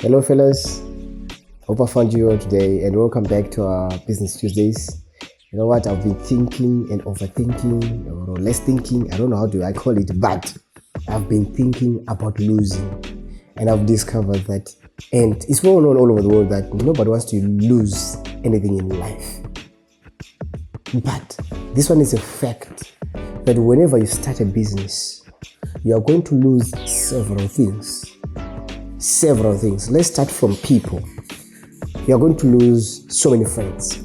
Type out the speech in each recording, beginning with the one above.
Hello fellas, hope I found you all today and welcome back to our Business Tuesdays. You know what, I've been thinking and overthinking or less thinking, I don't know how do I call it, but I've been thinking about losing and I've discovered that, and it's well known all over the world that nobody wants to lose anything in life. But this one is a fact that whenever you start a business, you are going to lose several things. Let's start from people. You're going to lose so many friends.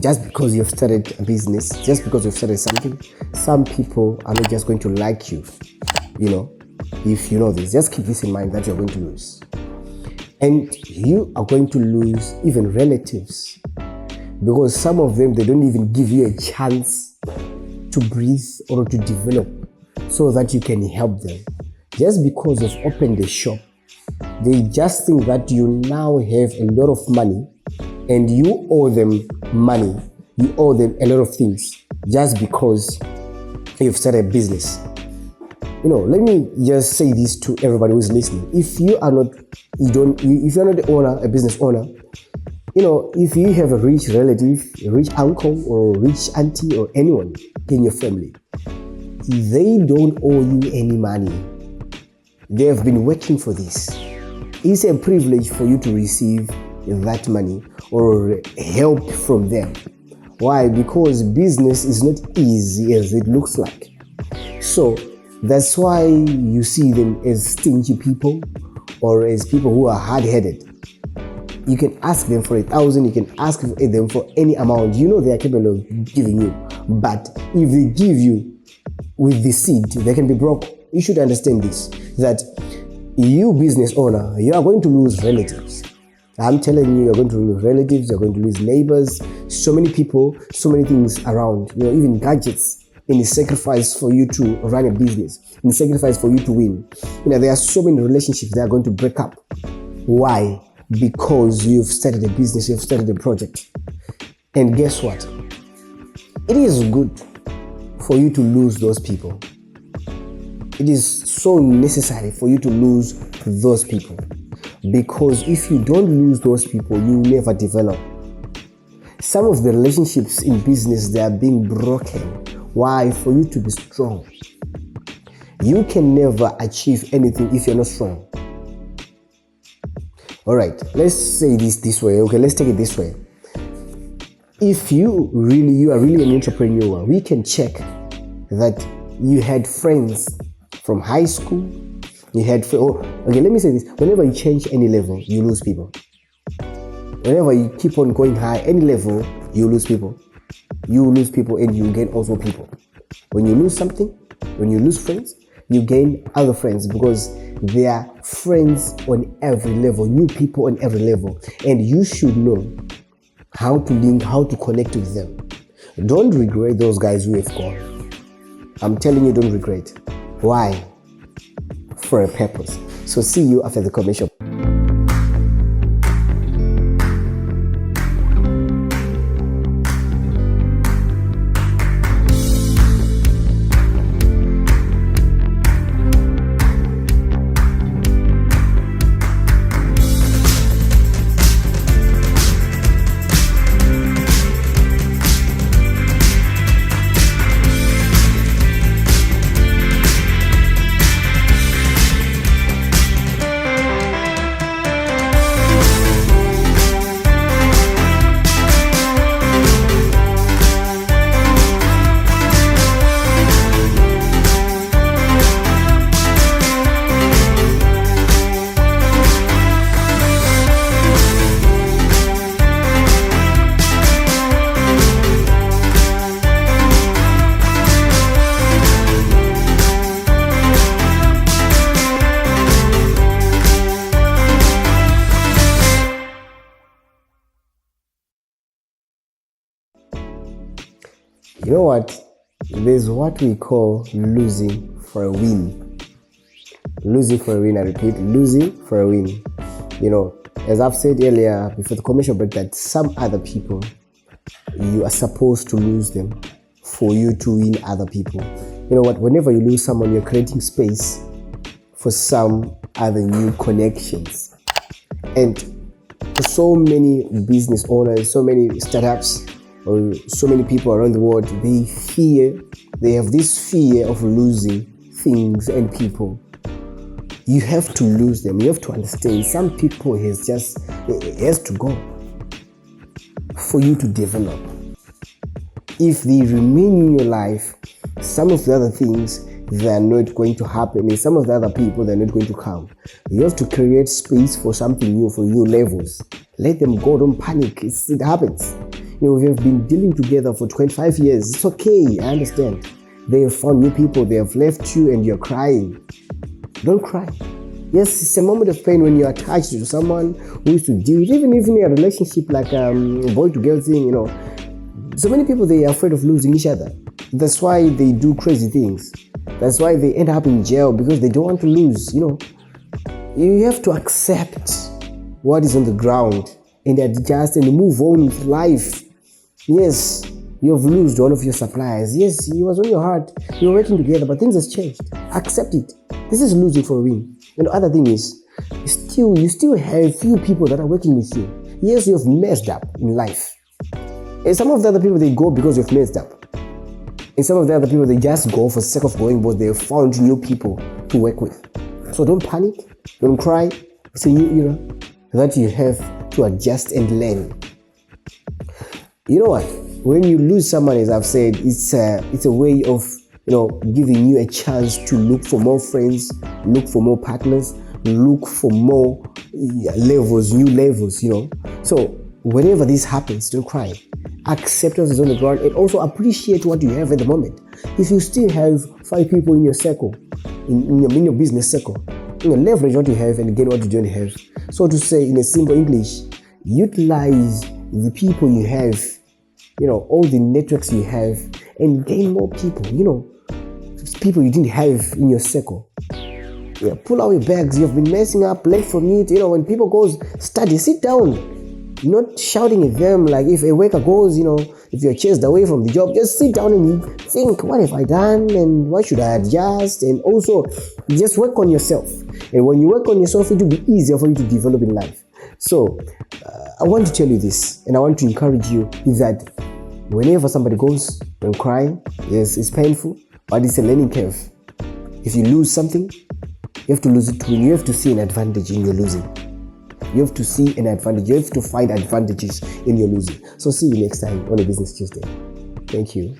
Just because you've started a business, just because you've started something, some people are not just going to like you. If you know this, just keep this in mind that you're going to lose. And you are going to lose even relatives, because some of them, they don't even give you a chance to breathe or to develop so that you can help them. Just because you've opened a shop, they just think that you now have a lot of money and you owe them money. You owe them a lot of things just because you've started a business. Let me just say this to everybody who's listening. If you're not the owner, a business owner, if you have a rich relative, a rich uncle or a rich auntie or anyone in your family, they don't owe you any money. They have been working for this. It's a privilege for you to receive that money or help from them. Why? Because business is not easy as it looks like. So that's why you see them as stingy people or as people who are hard-headed. You can ask them for 1,000, you can ask them for any amount. They are capable of giving you. But if they give you with the seed, they can be broke. You should understand this, that you business owner, you are going to lose relatives. I'm telling you, you're going to lose relatives, you're going to lose neighbors, so many people, so many things around, even gadgets in the sacrifice for you to run a business, in the sacrifice for you to win. There are so many relationships that are going to break up. Why? Because you've started a business, you've started a project. And guess what? It is good for you to lose those people. It is so necessary for you to lose those people, because if you don't lose those people, you never develop. Some of the relationships in business, they are being broken. Why? For you to be strong. You can never achieve anything if you're not strong. All right, let's say this way. Okay, let's take it this way. If you are really an entrepreneur, we can check that you had friends from high school. Let me say this. Whenever you change any level, you lose people. Whenever you keep on going high, any level, you lose people. You lose people and you gain also people. When you lose something, when you lose friends, you gain other friends, because they are friends on every level, new people on every level. And you should know how to link, how to connect with them. Don't regret those guys who have gone. I'm telling you, don't regret. Why? For a purpose. So see you after the commercial. You know what? There's what we call losing for a win. Losing for a win, I repeat, losing for a win. As I've said earlier before the commercial break, that some other people, you are supposed to lose them for you to win other people. Whenever you lose someone, you're creating space for some other new connections. And for so many business owners, so many startups, or so many people around the world, they have this fear of losing things and people. You have to lose them. You have to understand some people it has to go for you to develop. If they remain in your life, some of the other things, they are not going to happen, and some of the other people, they're not going to come. You have to create space for something new, for new levels. Let them go, don't panic. It happens. We have been dealing together for 25 years. It's okay, I understand. They have found new people, they have left you, and you're crying. Don't cry. Yes, it's a moment of pain when you're attached to someone who used to deal with, even in a relationship like a boy to girl thing, So many people, they are afraid of losing each other. That's why they do crazy things. That's why they end up in jail, because they don't want to lose, You have to accept what is on the ground and adjust and move on with life. Yes, you have lost one of your suppliers. Yes, he was on your heart. You were working together, but things have changed. Accept it. This is losing for a win. And the other thing is, you still have few people that are working with you. Yes, you have messed up in life. And some of the other people, they go because you've messed up. And some of the other people, they just go for the sake of going, but they have found new people to work with. So don't panic. Don't cry. It's a new era that you have to adjust and learn. You know what? When you lose someone, as I've said, it's a way of giving you a chance to look for more friends, look for more partners, look for more levels, new levels. So whenever this happens, don't cry. Accept what is on the ground and also appreciate what you have at the moment. If you still have 5 people in your circle, in your business circle, leverage what you have and gain what you don't have. So to say in a simple English, utilize the people you have, all the networks you have, and gain more people, people you didn't have in your circle. Yeah, pull out your bags. You've been messing up, learn from it. When people goes study, sit down. Not shouting at them like if a worker goes, if you're chased away from the job, just sit down and think, what have I done and what should I adjust? And also just work on yourself. And when you work on yourself, it will be easier for you to develop in life. So I want to tell you this, and I want to encourage you, is that whenever somebody goes, don't cry. Yes, it's painful, but it's a learning curve. If you lose something, you have to lose it to win. You have to see an advantage in your losing. You have to see an advantage. You have to find advantages in your losing. So see you next time on a Business Tuesday. Thank you.